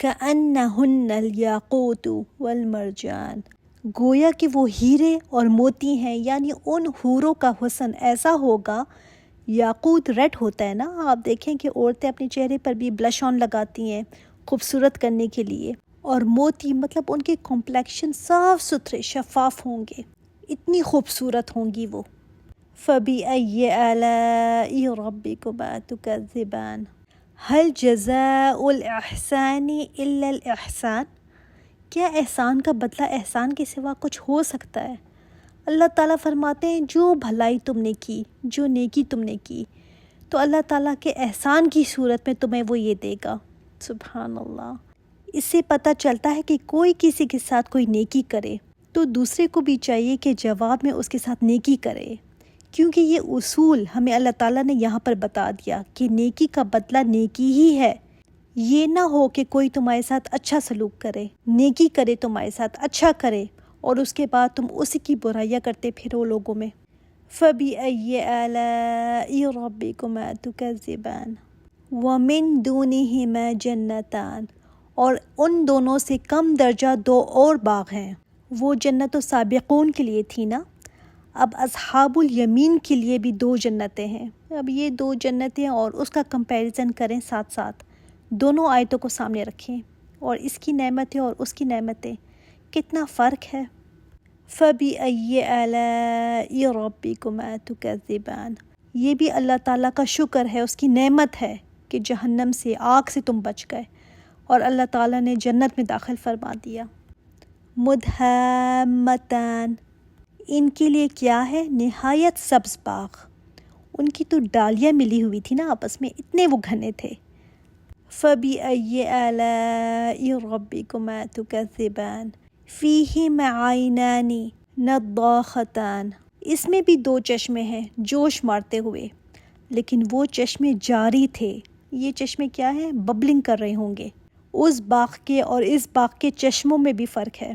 کأنہن الیاقوت والمرجان، گویا کہ وہ ہیرے اور موتی ہیں، یعنی ان حوروں کا حسن ایسا ہوگا. یاقوت ریڈ ہوتا ہے نا، آپ دیکھیں کہ عورتیں اپنے چہرے پر بھی بلش آن لگاتی ہیں خوبصورت کرنے کے لیے، اور موتی مطلب ان کے کمپلیکشن صاف ستھرے شفاف ہوں گے، اتنی خوبصورت ہوں گی وہ. فَبِأَيِّ آلَاءِ رَبِّكُمَا تُكَذِّبَانِ هَلْ جَزَاءُ الْإِحْسَانِ إِلَّا الْإِحْسَانُ، کیا احسان کا بدلہ احسان کے سوا کچھ ہو سکتا ہے؟ اللہ تعالیٰ فرماتے ہیں جو بھلائی تم نے کی، جو نیکی تم نے کی، تو اللہ تعالیٰ کے احسان کی صورت میں تمہیں وہ یہ دے گا. سبحان اللہ. اس سے پتہ چلتا ہے کہ کوئی کسی کے ساتھ کوئی نیکی کرے تو دوسرے کو بھی چاہیے کہ جواب میں اس کے ساتھ نیکی کرے، کیونکہ یہ اصول ہمیں اللہ تعالیٰ نے یہاں پر بتا دیا کہ نیکی کا بدلہ نیکی ہی ہے. یہ نہ ہو کہ کوئی تمہارے ساتھ اچھا سلوک کرے، نیکی کرے تمہارے ساتھ، اچھا کرے، اور اس کے بعد تم اسی کی برائیاں کرتے پھرو لوگوں میں. فَبِأَيِّ آلَاءِ رَبِّكُمَا تُكَذِّبَانِ وَمِن دُونِهِمَا جَنَّتَانِ، اور ان دونوں سے کم درجہ دو اور باغ ہیں. وہ جنت و سابقون کے لیے تھی نا، اب اصحاب الیمین کے لیے بھی دو جنتیں ہیں. اب یہ دو جنتیں اور اس کا کمپیریزن کریں، ساتھ ساتھ دونوں آیتوں کو سامنے رکھیں، اور اس کی نعمتیں اور اس کی نعمتیں، کتنا فرق ہے. فَبِأَيِّ آلَاءِ رَبِّكُمَا تُكَذِّبَانِ، یہ بھی اللہ تعالیٰ کا شکر ہے، اس کی نعمت ہے کہ جہنم سے، آگ سے تم بچ گئے اور اللہ تعالیٰ نے جنت میں داخل فرما دیا. مُدْحَامَّتَانِ، ان کے لیے کیا ہے؟ نہایت سبز باغ. ان کی تو ڈالیاں ملی ہوئی تھی نا آپس میں، اتنے وہ گھنے تھے. فَبِأَيِّ آلَاءِ رَبِّكُمَا تُكَذِّبَانِ فِيهِمَا عَيْنَانِ نَضَّاخَتَانِ، اس میں بھی دو چشمے ہیں جوش مارتے ہوئے، لیکن وہ چشمے جاری تھے. یہ چشمے کیا ہیں؟ ببلنگ کر رہے ہوں گے. اس باغ کے اور اس باغ کے چشموں میں بھی فرق ہے.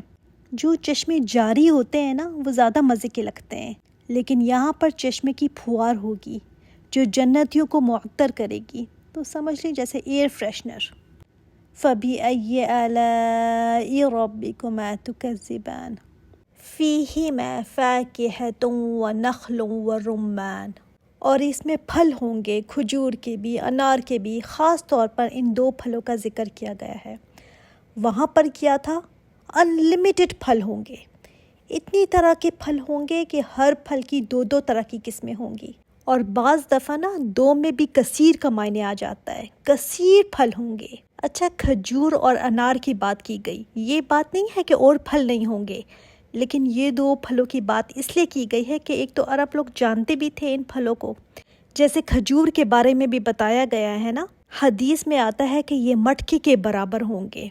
جو چشمے جاری ہوتے ہیں نا وہ زیادہ مزے کے لگتے ہیں، لیکن یہاں پر چشمے کی پھوار ہوگی جو جنتیوں کو معطر کرے گی، تو سمجھ لیں جیسے ایئر فریشنر. فَبِأَيِّ آلَاءِ رَبِّكُمَا تُكَذِّبَانِ فِيهِمَا فَاكِهَةٌ وَنَخْلٌ وَرُمَّانٌ، اور اس میں پھل ہوں گے، کھجور کے بھی، انار کے بھی. خاص طور پر ان دو پھلوں کا ذکر کیا گیا ہے. وہاں پر کیا تھا؟ انلمیٹڈ پھل ہوں گے، اتنی طرح کے پھل ہوں گے کہ ہر پھل کی دو دو طرح کی قسمیں ہوں گی، اور بعض دفعہ نا دو میں بھی کثیر کا معنی آ جاتا ہے، کثیر پھل ہوں گے. اچھا، کھجور اور انار کی بات کی گئی، یہ بات نہیں ہے کہ اور پھل نہیں ہوں گے، لیکن یہ دو پھلوں کی بات اس لیے کی گئی ہے کہ ایک تو عرب لوگ جانتے بھی تھے ان پھلوں کو، جیسے کھجور کے بارے میں بھی بتایا گیا ہے نا، حدیث میں آتا ہے کہ یہ مٹکے کے برابر ہوں گے،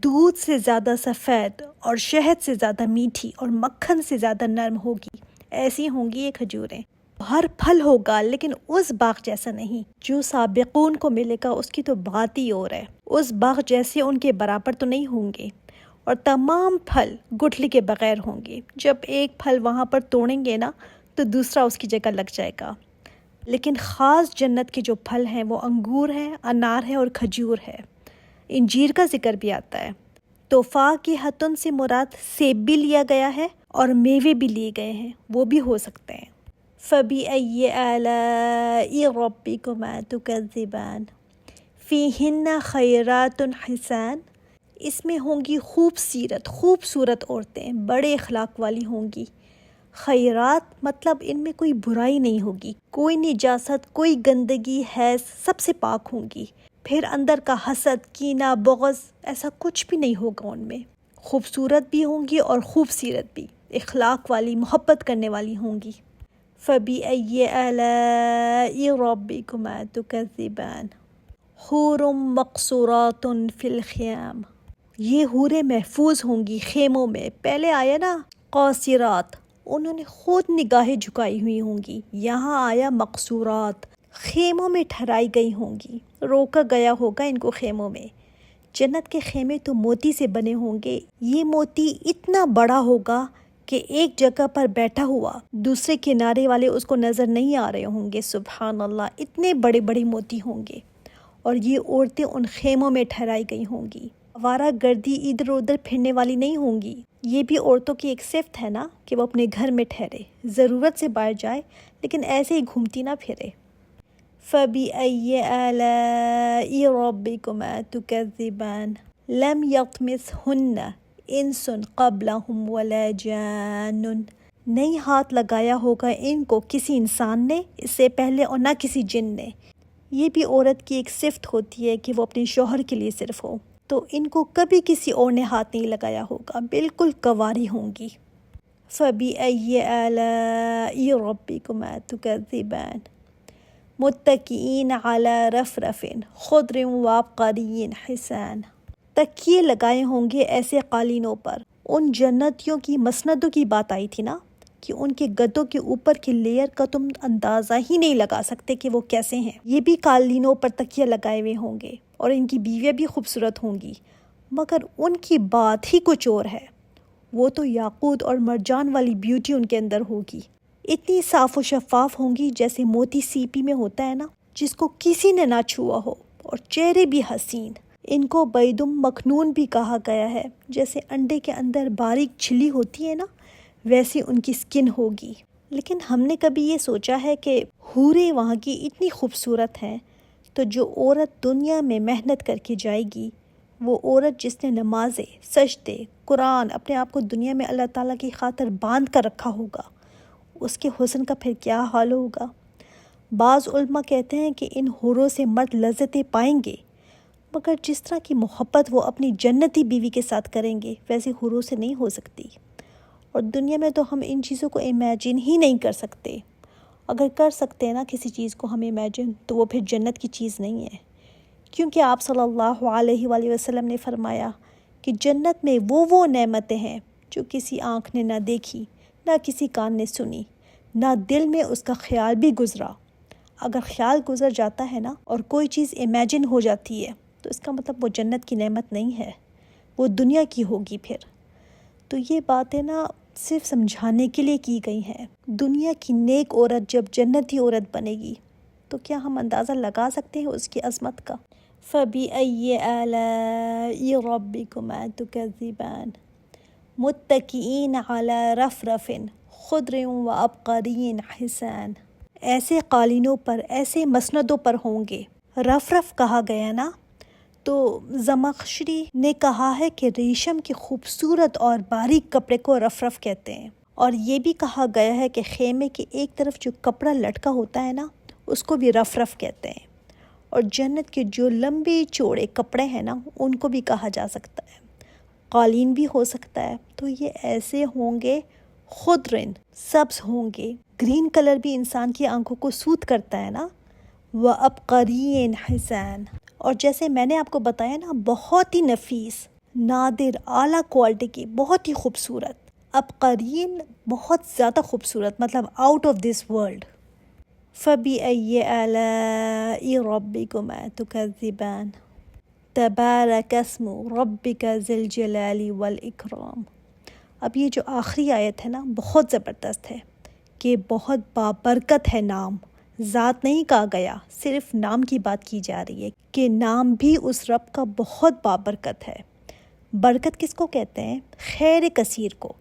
دودھ سے زیادہ سفید اور شہد سے زیادہ میٹھی اور مکھن سے زیادہ نرم ہوگی، ایسی ہوں گی یہ کھجوریں. ہر پھل ہوگا لیکن اس باغ جیسا نہیں جو سابقون کو ملے گا، اس کی تو بات ہی اور ہے. اس باغ جیسے ان کے برابر تو نہیں ہوں گے، اور تمام پھل گٹھلی کے بغیر ہوں گے. جب ایک پھل وہاں پر توڑیں گے نا تو دوسرا اس کی جگہ لگ جائے گا. لیکن خاص جنت کے جو پھل ہیں وہ انگور ہیں، انار ہے اور کھجور ہے. انجیر کا ذکر بھی آتا ہے. تو فاکہۃ سے مراد سیب بھی لیا گیا ہے اور میوے بھی لیے گئے ہیں، وہ بھی ہو سکتے ہیں. فَبِأَيِّ آلَاءِ رَبِّكُمَا تُكَذِّبَانِ فِيهِنَّ خَيْرَاتٌ حِسَانٌ، اس میں ہوں گی خوبصورت عورتیں، بڑے اخلاق والی ہوں گی. خیرات مطلب ان میں کوئی برائی نہیں ہوگی، کوئی نجاست، کوئی گندگی حیض، سب سے پاک ہوں گی. پھر اندر کا حسد، کینہ، بغض، ایسا کچھ بھی نہیں ہوگا ان میں. خوبصورت بھی ہوں گی اور خوبصورت بھی، اخلاق والی، محبت کرنے والی ہوں گی. فَبِأَيِّ آلَاءِ رَبِّكُمَا تُكَذِّبَانِ حُورٌ مَقْصُورَاتٌ فِي الْخِيَامِ، یہ حوریں محفوظ ہوں گی خیموں میں. پہلے آیا نا قاصرات، انہوں نے خود نگاہیں جھکائی ہوئی ہوں گی. یہاں آیا مقصورات، خیموں میں ٹھہرائی گئی ہوں گی، روکا گیا ہوگا ان کو خیموں میں. جنت کے خیمے تو موتی سے بنے ہوں گے. یہ موتی اتنا بڑا ہوگا کہ ایک جگہ پر بیٹھا ہوا دوسرے کنارے والے اس کو نظر نہیں آ رہے ہوں گے. سبحان اللہ، اتنے بڑے بڑے موتی ہوں گے. اور یہ عورتیں ان خیموں میں ٹھہرائی گئی ہوں گی. آوارہ گردی ادھر ادھر پھرنے والی نہیں ہوں گی۔ یہ بھی عورتوں کی ایک صفت ہے نا کہ وہ اپنے گھر میں ٹھہرے، ضرورت سے باہر جائے لیکن ایسے ہی گھومتی نہ پھرے۔ فَبِأَيِّ آلَاءِ رَبِّكُمَا تُكَذِّبَانِ لَمْ يَطْمِثْهُنَّ إِنسٌ قَبْلَهُمْ وَلَا جَانٌ نہیں ہاتھ لگایا ہوگا ان کو کسی انسان نے اس سے پہلے اور نہ کسی جن نے۔ یہ بھی عورت کی ایک صفت ہوتی ہے کہ وہ اپنے شوہر کے لیے صرف ہو، تو ان کو کبھی کسی اور نے ہاتھ نہیں لگایا ہوگا، بالکل کنواری ہوں گی۔ فَبِأَيِّ آلَاءِ رَبِّكُمَا تُكَذِّبَانِ مُتَّكِئِينَ عَلَى رَفْرَفٍ خُضْرٍ وَعَبْقَرِيٍّ حِسَانٍ تکیے لگائے ہوں گے ایسے قالینوں پر۔ ان جنتیوں کی مسندوں کی بات آئی تھی نا کہ ان کے گدوں کے اوپر کی لیئر کا تم اندازہ ہی نہیں لگا سکتے کہ وہ کیسے ہیں۔ یہ بھی قالینوں پر تکیے لگائے ہوئے ہوں گے اور ان کی بیویاں بھی خوبصورت ہوں گی، مگر ان کی بات ہی کچھ اور ہے۔ وہ تو یاقوت اور مرجان والی بیوٹی ان کے اندر ہوگی، اتنی صاف و شفاف ہوں گی جیسے موتی سیپی میں ہوتا ہے نا، جس کو کسی نے نہ چھوا ہو، اور چہرے بھی حسین۔ ان کو بیدم مکنون بھی کہا گیا ہے، جیسے انڈے کے اندر باریک چھلی ہوتی ہے نا، ویسی ان کی سکن ہوگی۔ لیکن ہم نے کبھی یہ سوچا ہے کہ حوریں وہاں کی اتنی خوبصورت ہیں، تو جو عورت دنیا میں محنت کر کے جائے گی، وہ عورت جس نے نمازیں، سجدے، قرآن اپنے آپ کو دنیا میں اللہ تعالیٰ کی خاطر باندھ کر رکھا ہوگا، اس کے حسن کا پھر کیا حال ہوگا۔ بعض علماء کہتے ہیں کہ ان حوروں سے مرد لذتیں پائیں گے، مگر جس طرح کی محبت وہ اپنی جنتی بیوی کے ساتھ کریں گے ویسے حوروں سے نہیں ہو سکتی، اور دنیا میں تو ہم ان چیزوں کو امیجن ہی نہیں کر سکتے۔ اگر کر سکتے ہیں نا کسی چیز کو ہم امیجن، تو وہ پھر جنت کی چیز نہیں ہے، کیونکہ آپ صلی اللہ علیہ وآلہ وسلم نے فرمایا کہ جنت میں وہ نعمتیں ہیں جو کسی آنکھ نے نہ دیکھی، نہ کسی کان نے سنی، نہ دل میں اس کا خیال بھی گزرا۔ اگر خیال گزر جاتا ہے نا اور کوئی چیز امیجن ہو جاتی ہے، تو اس کا مطلب وہ جنت کی نعمت نہیں ہے، وہ دنیا کی ہوگی پھر۔ تو یہ باتیں نا صرف سمجھانے کے لیے کی گئی ہیں۔ دنیا کی نیک عورت جب جنتی عورت بنے گی تو کیا ہم اندازہ لگا سکتے ہیں اس کی عظمت کا؟ فَبِأَيِّ آلَاءِ رَبِّكُمَا تُكَذِّبَانِ مُتَّكِئِينَ عَلَى رَفْرَفٍ خُضْرٍ وَعَبْقَرِيٍّ حِسَانٍ ایسے قالینوں پر، ایسے مسندوں پر ہوں گے۔ رف کہا گیا نا، تو زمخشری نے کہا ہے کہ ریشم کے خوبصورت اور باریک کپڑے کو رف کہتے ہیں، اور یہ بھی کہا گیا ہے کہ خیمے کے ایک طرف جو کپڑا لٹکا ہوتا ہے نا، اس کو بھی رف کہتے ہیں، اور جنت کے جو لمبے چوڑے کپڑے ہیں نا، ان کو بھی کہا جا سکتا ہے، قالین بھی ہو سکتا ہے۔ تو یہ ایسے ہوں گے، خضرن سبز ہوں گے، گرین کلر بھی انسان کی آنکھوں کو سوت کرتا ہے نا، وَأَبْقَرِيٍّ حِسَانٍ اور جیسے میں نے آپ کو بتایا نا، بہت ہی نفیس، نادر، اعلیٰ کوالٹی کی، بہت ہی خوبصورت۔ ابقرین بہت زیادہ خوبصورت، مطلب آؤٹ آف دس ورلڈ۔ فَبِأَيِّ آلَاءِ رَبِّكُمَا تُكَذِّبَانِ تَبَارَكَ اسْمُ رَبِّكَ ذِي الْجَلَالِ وَالْإِكْرَامِ اب یہ جو آخری آیت ہے نا، بہت زبردست ہے کہ بہت بابرکت ہے نام، ذات نہیں کہا گیا، صرف نام کی بات کی جا رہی ہے کہ نام بھی اس رب کا بہت بابرکت ہے۔ برکت کس کو کہتے ہیں؟ خیر کثیر کو،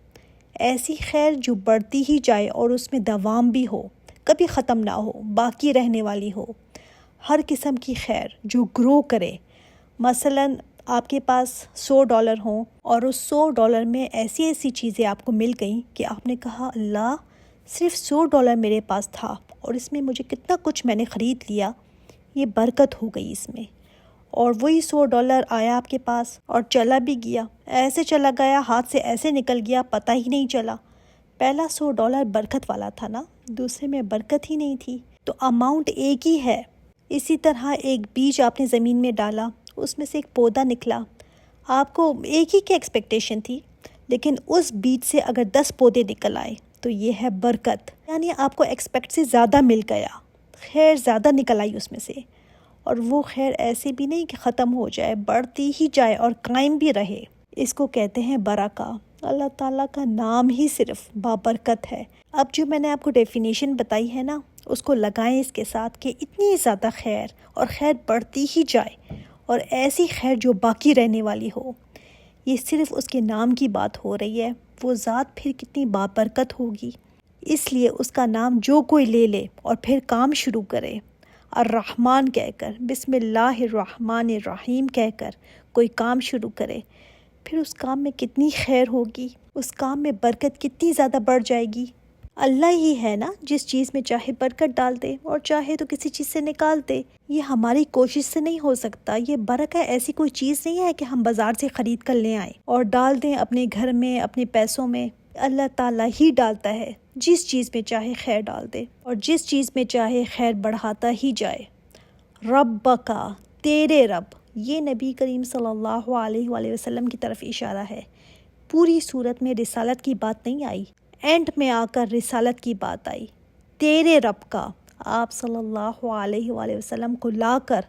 ایسی خیر جو بڑھتی ہی جائے اور اس میں دوام بھی ہو، کبھی ختم نہ ہو، باقی رہنے والی ہو، ہر قسم کی خیر جو گرو کرے۔ مثلاً آپ کے پاس $100 ہوں اور اس $100 میں ایسی ایسی چیزیں آپ کو مل گئیں کہ آپ نے کہا اللہ، صرف $100 میرے پاس تھا اور اس میں مجھے کتنا کچھ میں نے خرید لیا، یہ برکت ہو گئی اس میں۔ اور وہی $100 آیا آپ کے پاس اور چلا بھی گیا، ایسے چلا گیا، ہاتھ سے ایسے نکل گیا، پتہ ہی نہیں چلا۔ پہلا $100 برکت والا تھا نا، دوسرے میں برکت ہی نہیں تھی، تو اماؤنٹ ایک ہی ہے۔ اسی طرح ایک بیج آپ نے زمین میں ڈالا، اس میں سے ایک پودا نکلا، آپ کو ایک ہی کی ایکسپیکٹیشن تھی، لیکن اس بیج سے اگر 10 پودے نکل آئے تو یہ ہے برکت، یعنی آپ کو ایکسپیکٹ سے زیادہ مل گیا، خیر زیادہ نکل آئی اس میں سے، اور وہ خیر ایسے بھی نہیں کہ ختم ہو جائے، بڑھتی ہی جائے اور قائم بھی رہے۔ اس کو کہتے ہیں برکہ۔ اللہ تعالیٰ کا نام ہی صرف بابرکت ہے۔ اب جو میں نے آپ کو ڈیفینیشن بتائی ہے نا، اس کو لگائیں اس کے ساتھ کہ اتنی زیادہ خیر، اور خیر بڑھتی ہی جائے، اور ایسی خیر جو باقی رہنے والی ہو۔ یہ صرف اس کے نام کی بات ہو رہی ہے، وہ ذات پھر کتنی بابرکت ہوگی۔ اس لیے اس کا نام جو کوئی لے لے اور پھر کام شروع کرے، الرحمن کہہ کر، بسم اللہ الرحمن الرحیم کہہ کر کوئی کام شروع کرے، پھر اس کام میں کتنی خیر ہوگی، اس کام میں برکت کتنی زیادہ بڑھ جائے گی۔ اللہ ہی ہے نا جس چیز میں چاہے برکت ڈال دے اور چاہے تو کسی چیز سے نکال دے۔ یہ ہماری کوشش سے نہیں ہو سکتا۔ یہ برکت ایسی کوئی چیز نہیں ہے کہ ہم بازار سے خرید کر لے آئیں اور ڈال دیں اپنے گھر میں، اپنے پیسوں میں۔ اللہ تعالیٰ ہی ڈالتا ہے، جس چیز میں چاہے خیر ڈال دے اور جس چیز میں چاہے خیر بڑھاتا ہی جائے۔ رب کا، تیرے رب، یہ نبی کریم صلی اللہ علیہ وآلہ وسلم کی طرف اشارہ ہے۔ پوری صورت میں رسالت کی بات نہیں آئی، اینڈ میں آ کر رسالت کی بات آئی۔ تیرے رب کا، آپ صلی اللہ علیہ وآلہ وسلم کو لا کر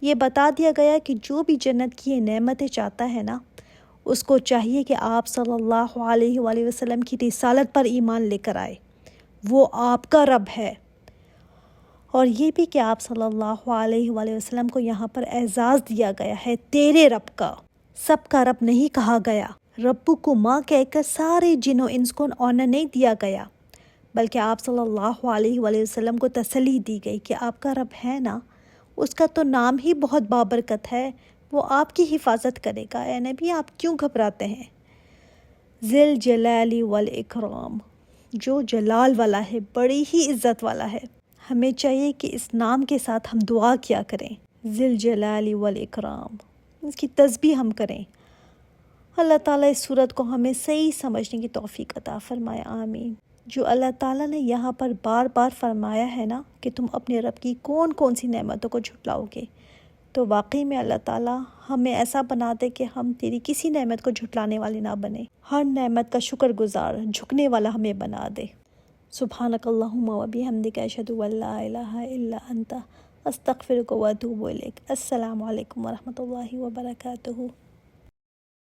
یہ بتا دیا گیا کہ جو بھی جنت کی یہ نعمتیں چاہتا ہے نا، اس کو چاہیے کہ آپ صلی اللہ علیہ وآلہ وسلم کی رسالت پر ایمان لے کر آئے۔ وہ آپ کا رب ہے۔ اور یہ بھی کہ آپ صلی اللہ علیہ وآلہ وسلم کو یہاں پر اعزاز دیا گیا ہے، تیرے رب کا۔ سب کا رب نہیں کہا گیا، ربو کو ماں کہہ کر سارے جن و انس کو آنر نہیں دیا گیا، بلکہ آپ صلی اللہ علیہ وآلہ وسلم کو تسلی دی گئی کہ آپ کا رب ہے نا، اس کا تو نام ہی بہت بابرکت ہے، وہ آپ کی حفاظت کرے گا۔ اے نبی، آپ کیوں گھبراتے ہیں؟ ذی الجلال والاکرام، جو جلال والا ہے، بڑی ہی عزت والا ہے۔ ہمیں چاہیے کہ اس نام کے ساتھ ہم دعا کیا کریں، ذی الجلال والاکرام، اس کی تسبیح ہم کریں۔ اللہ تعالیٰ اس صورت کو ہمیں صحیح سمجھنے کی توفیق عطا فرمائے، آمین۔ جو اللہ تعالیٰ نے یہاں پر بار بار فرمایا ہے نا کہ تم اپنے رب کی کون کون سی نعمتوں کو جھٹلاؤ گے، تو واقعی میں اللہ تعالیٰ ہمیں ایسا بنا دے کہ ہم تیری کسی نعمت کو جھٹلانے والے نہ بنیں، ہر نعمت کا شکر گزار، جھکنے والا ہمیں بنا دے۔ سبحانک اللہم و بحمدک، اشہد ان لا الہ الا انت، استغفرک و اتوب الیک۔ السلام علیکم ورحمۃ اللہ وبرکاتہ۔